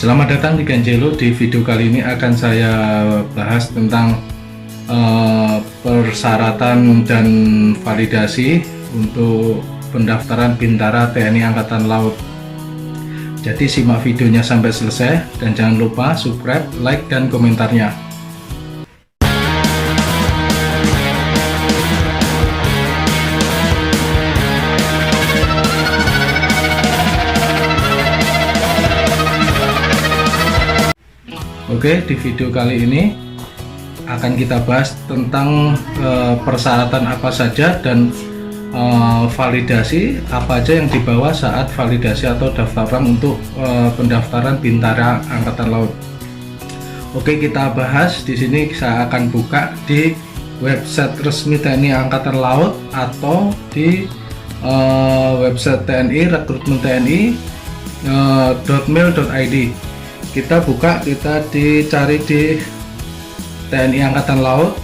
Selamat datang di Ganjelo. Di video kali ini akan saya bahas tentang persyaratan dan validasi untuk pendaftaran Bintara TNI Angkatan Laut. Jadi simak videonya sampai selesai dan jangan lupa subscribe, like, dan komentarnya. Oke, di video kali ini akan kita bahas tentang persyaratan apa saja dan validasi apa aja yang dibawa saat validasi atau daftaran untuk pendaftaran Bintara Angkatan Laut. Oke, kita bahas di sini. Saya akan buka di website resmi TNI Angkatan Laut atau di website TNI rekrutmen TNI .mil.id. Kita buka, kita dicari di TNI Angkatan Laut,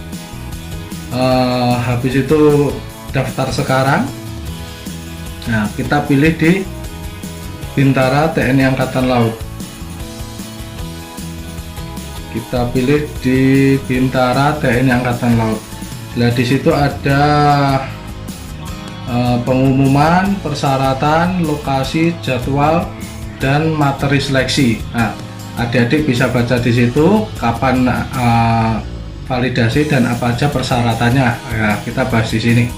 habis itu daftar sekarang. Nah, kita pilih di Bintara TNI Angkatan Laut. Kita pilih di Bintara TNI Angkatan Laut. Nah, di situ ada pengumuman, persyaratan, lokasi, jadwal, dan materi seleksi. Nah, adik-adik bisa baca di situ kapan validasi dan apa aja persyaratannya. Ya, kita bahas di sini.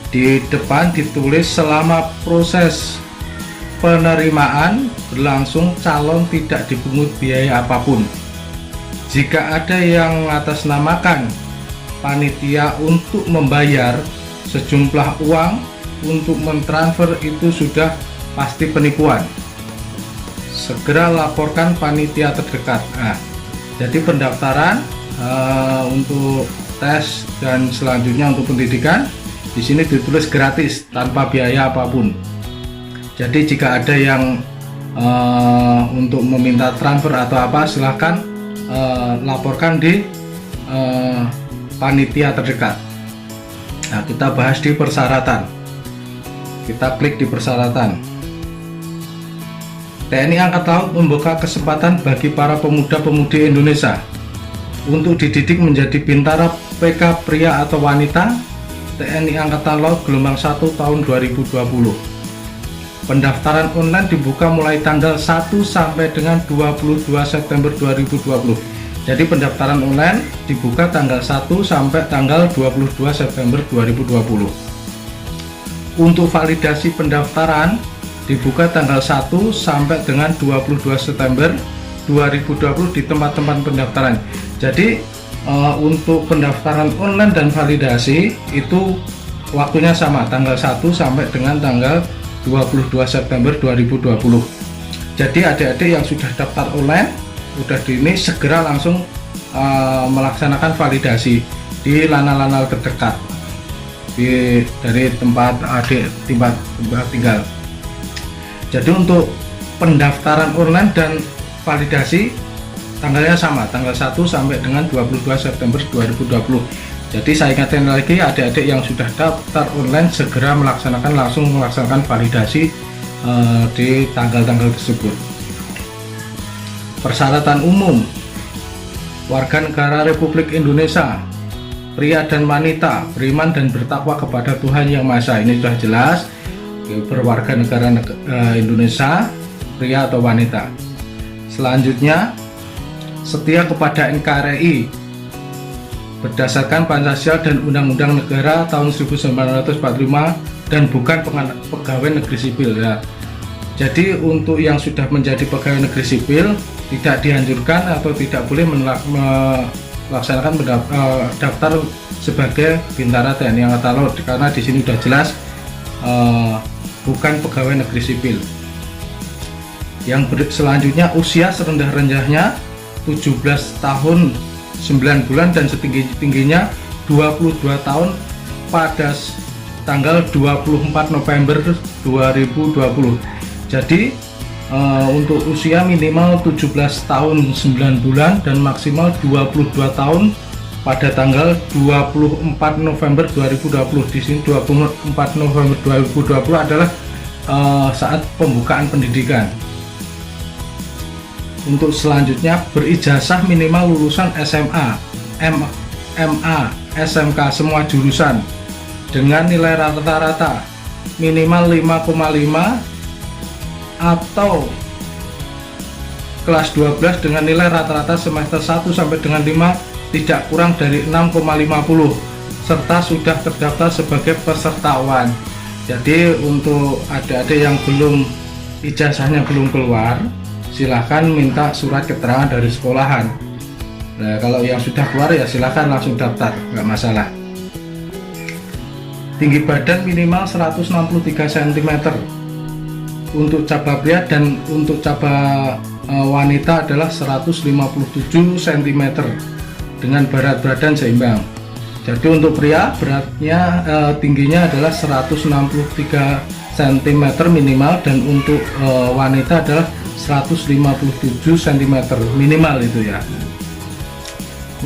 Di depan ditulis selama proses penerimaan berlangsung calon tidak dipungut biaya apapun. Jika ada yang atasnamakan panitia untuk membayar sejumlah uang untuk mentransfer, itu sudah pasti penipuan. Segera laporkan panitia terdekat. Nah, jadi pendaftaran untuk tes dan selanjutnya untuk pendidikan di sini ditulis gratis tanpa biaya apapun. Jadi jika ada yang untuk meminta transfer atau apa, silahkan laporkan di panitia terdekat. Nah, kita bahas di persyaratan. Kita klik di persyaratan. TNI Angkatan Laut membuka kesempatan bagi para pemuda-pemudi Indonesia untuk dididik menjadi Bintara PK pria atau wanita TNI Angkatan Laut gelombang 1 tahun 2020. Pendaftaran online dibuka mulai tanggal 1 sampai dengan 22 September 2020. Jadi pendaftaran online dibuka tanggal 1 sampai tanggal 22 September 2020. Untuk validasi pendaftaran dibuka tanggal 1 sampai dengan 22 September 2020 di tempat-tempat pendaftaran. Jadi untuk pendaftaran online dan validasi itu waktunya sama, tanggal 1 sampai dengan tanggal 22 September 2020. Jadi adik-adik yang sudah daftar online, udah ini segera langsung melaksanakan validasi di lana-lana terdekat dari tempat adik tempat tinggal. Jadi untuk pendaftaran online dan validasi tanggalnya sama, tanggal 1 sampai dengan 22 September 2020. Jadi saya ingatkan lagi, adik-adik yang sudah daftar online segera langsung melaksanakan validasi di tanggal-tanggal tersebut. Persyaratan umum: warga negara Republik Indonesia, pria dan wanita, beriman dan bertakwa kepada Tuhan Yang Maha Esa. Ini sudah jelas, berwarga negara Indonesia, pria atau wanita. Selanjutnya, setia kepada NKRI berdasarkan Pancasila dan Undang-Undang Negara tahun 1945 dan bukan pegawai negeri sipil. Ya. Jadi untuk yang sudah menjadi pegawai negeri sipil tidak dianjurkan atau tidak boleh melaksanakan daftar sebagai Bintara TNI Angkatan Laut karena di sini sudah jelas bukan pegawai negeri sipil. Yang selanjutnya, usia serendah-rendahnya 17 tahun 9 bulan dan setinggi-tingginya 22 tahun pada tanggal 24 November 2020. Jadi untuk usia minimal 17 tahun 9 bulan dan maksimal 22 tahun pada tanggal 24 November 2020. Di sini 24 November 2020 adalah saat pembukaan pendidikan. Untuk selanjutnya berijazah minimal lulusan SMA, MA, SMK semua jurusan dengan nilai rata-rata minimal 5,5 atau kelas 12 dengan nilai rata-rata semester 1 sampai dengan 5 tidak kurang dari 6,50 serta sudah terdaftar sebagai peserta UAN. Jadi untuk adik-adik yang belum ijazahnya belum keluar, silahkan minta surat keterangan dari sekolahan. Nah, kalau yang sudah keluar ya silahkan langsung daftar, nggak masalah. Tinggi badan minimal 163 cm untuk cabang pria, dan untuk cabang wanita adalah 157 cm dengan berat badan seimbang. Jadi untuk pria beratnya tingginya adalah 163 cm minimal, dan untuk wanita adalah 157 cm minimal itu ya.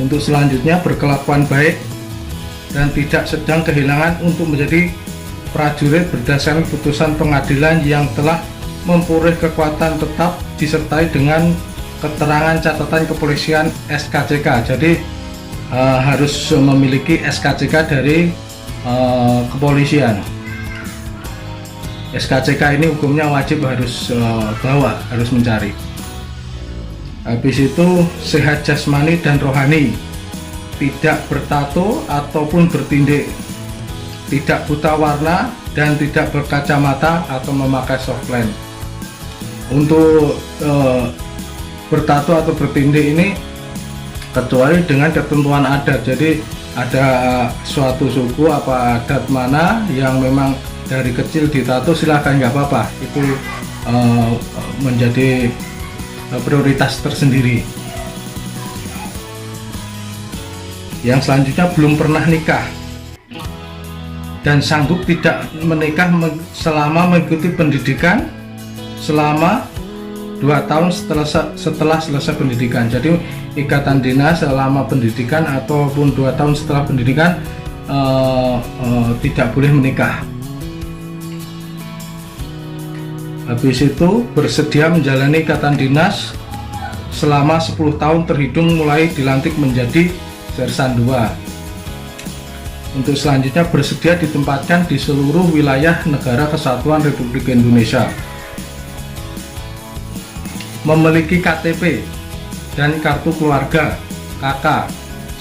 Untuk selanjutnya berkelakuan baik dan tidak sedang kehilangan untuk menjadi prajurit berdasarkan putusan pengadilan yang telah memperoleh kekuatan tetap disertai dengan keterangan catatan kepolisian SKCK. Jadi harus memiliki SKCK dari kepolisian. SKCK ini hukumnya wajib harus bawa, harus mencari. Habis itu sehat jasmani dan rohani, tidak bertato ataupun bertindik, tidak buta warna dan tidak berkacamata atau memakai softland. Untuk bertato atau bertindik ini kecuali dengan ketentuan adat. Jadi ada suatu suku apa adat mana yang memang dari kecil ditato, silahkan, nggak apa-apa, itu menjadi prioritas tersendiri. Yang selanjutnya belum pernah nikah dan sanggup tidak menikah selama mengikuti pendidikan selama 2 tahun setelah selesai pendidikan. Jadi ikatan dinas selama pendidikan ataupun 2 tahun setelah pendidikan tidak boleh menikah. Habis itu bersedia menjalani ikatan dinas selama 10 tahun terhitung mulai dilantik menjadi sersan 2. Untuk selanjutnya bersedia ditempatkan di seluruh wilayah Negara Kesatuan Republik Indonesia. Memiliki KTP dan kartu keluarga KK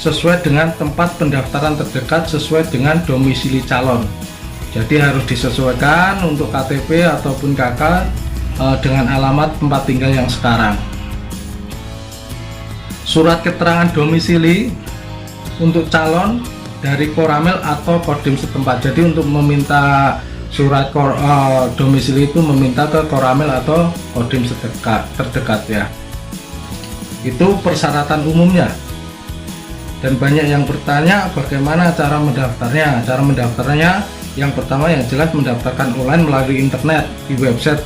sesuai dengan tempat pendaftaran terdekat sesuai dengan domisili calon. Jadi harus disesuaikan untuk KTP ataupun KK dengan alamat tempat tinggal yang sekarang. Surat keterangan domisili untuk calon dari Koramil atau Kodim setempat. Jadi untuk meminta surat domisili itu meminta ke Koramil atau Kodim terdekat ya. Itu persyaratan umumnya. Dan banyak yang bertanya bagaimana cara mendaftarnya. Cara mendaftarnya yang pertama yang jelas mendaftarkan online melalui internet di website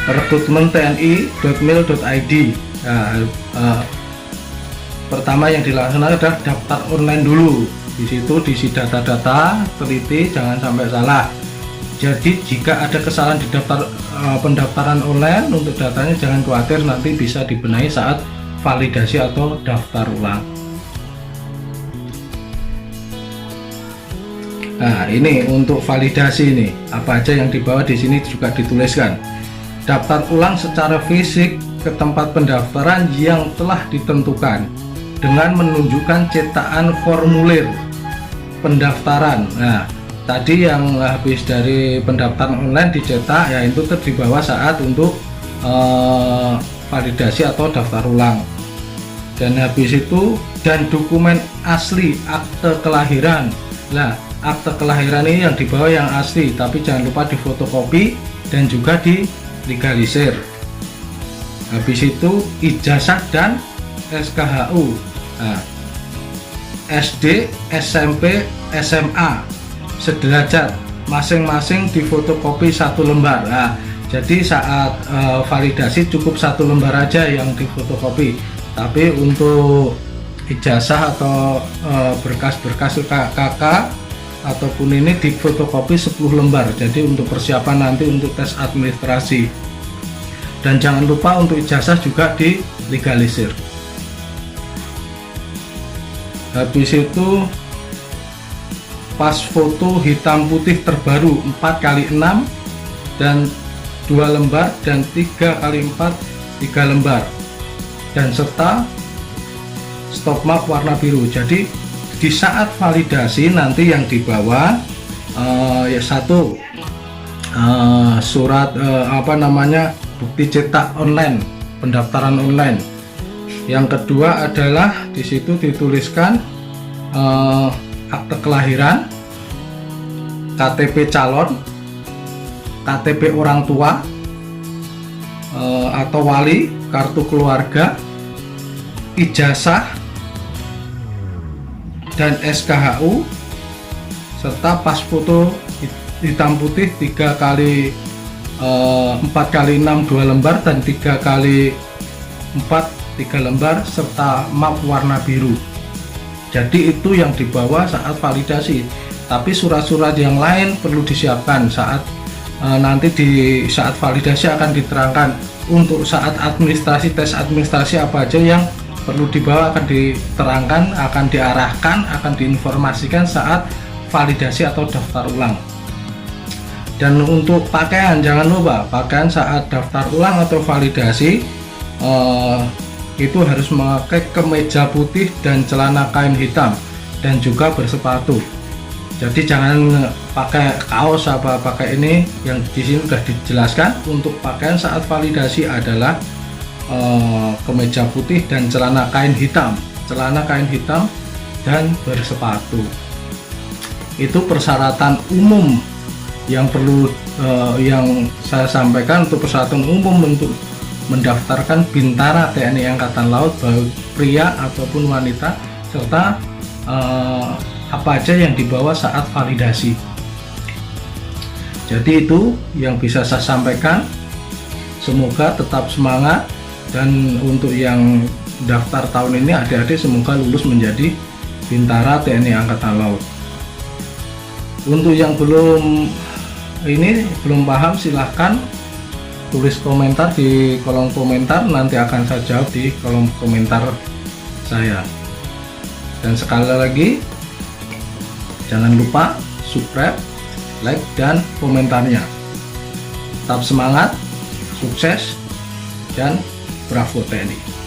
rekrutmentni.mil.id. Pertama yang dilaksanakan adalah daftar online dulu. Di situ diisi data-data, teliti, jangan sampai salah. Jadi jika ada kesalahan di daftar pendaftaran online untuk datanya jangan khawatir, nanti bisa dibenahi saat validasi atau daftar ulang. Nah, ini untuk validasi ini apa aja yang dibawa di sini juga dituliskan. Daftar ulang secara fisik ke tempat pendaftaran yang telah ditentukan dengan menunjukkan cetakan formulir pendaftaran. Nah, tadi yang habis dari pendaftaran online dicetak ya itu dibawa saat untuk validasi atau daftar ulang. Dan habis itu dan dokumen asli akte kelahiran. Nah, akte kelahiran ini yang dibawa yang asli, tapi jangan lupa difotokopi dan juga dilegalisir. Habis itu ijazah dan SKHU. Nah, SD, SMP, SMA sederajat, masing-masing difotokopi 1 lembar. Nah, jadi saat validasi cukup 1 lembar aja yang difotokopi, tapi untuk ijazah atau berkas-berkas KK ataupun ini difotokopi 10 lembar. Jadi untuk persiapan nanti untuk tes administrasi. Dan jangan lupa untuk ijazah juga dilegalisir. Habis itu pas foto hitam putih terbaru 4x6 dan 2 lembar dan 3x4 3 lembar, dan serta stop map warna biru. Jadi di saat validasi nanti yang dibawa satu surat bukti cetak online, pendaftaran online. Yang kedua adalah di situ dituliskan akte kelahiran, KTP calon, KTP orang tua atau wali, kartu keluarga, ijazah dan SKHU, serta pas foto hitam putih 4x6 2 lembar dan 3x4 3 lembar serta map warna biru. Jadi itu yang dibawa saat validasi. Tapi surat-surat yang lain perlu disiapkan saat nanti di saat validasi akan diterangkan untuk saat administrasi, tes administrasi apa aja yang perlu dibawa akan diterangkan, akan diarahkan, akan diinformasikan saat validasi atau daftar ulang. Dan untuk pakaian, jangan lupa pakaian saat daftar ulang atau validasi itu harus memakai kemeja putih dan celana kain hitam dan juga bersepatu. Jadi jangan pakai kaos apa pakai ini, yang di sini sudah dijelaskan. Untuk pakaian saat validasi adalah kemeja putih dan celana kain hitam dan bersepatu. Itu persyaratan umum yang perlu yang saya sampaikan untuk persyaratan umum untuk mendaftarkan Bintara TNI Angkatan Laut, baik pria ataupun wanita, serta apa aja yang dibawa saat validasi. Jadi itu yang bisa saya sampaikan. Semoga tetap semangat, dan untuk yang daftar tahun ini adik-adik semoga lulus menjadi Bintara TNI Angkatan Laut. Untuk yang belum paham, silahkan tulis komentar di kolom komentar, nanti akan saya jawab di kolom komentar saya. Dan sekali lagi jangan lupa subscribe, like, dan komentarnya. Tetap semangat, sukses, dan bravo TNI.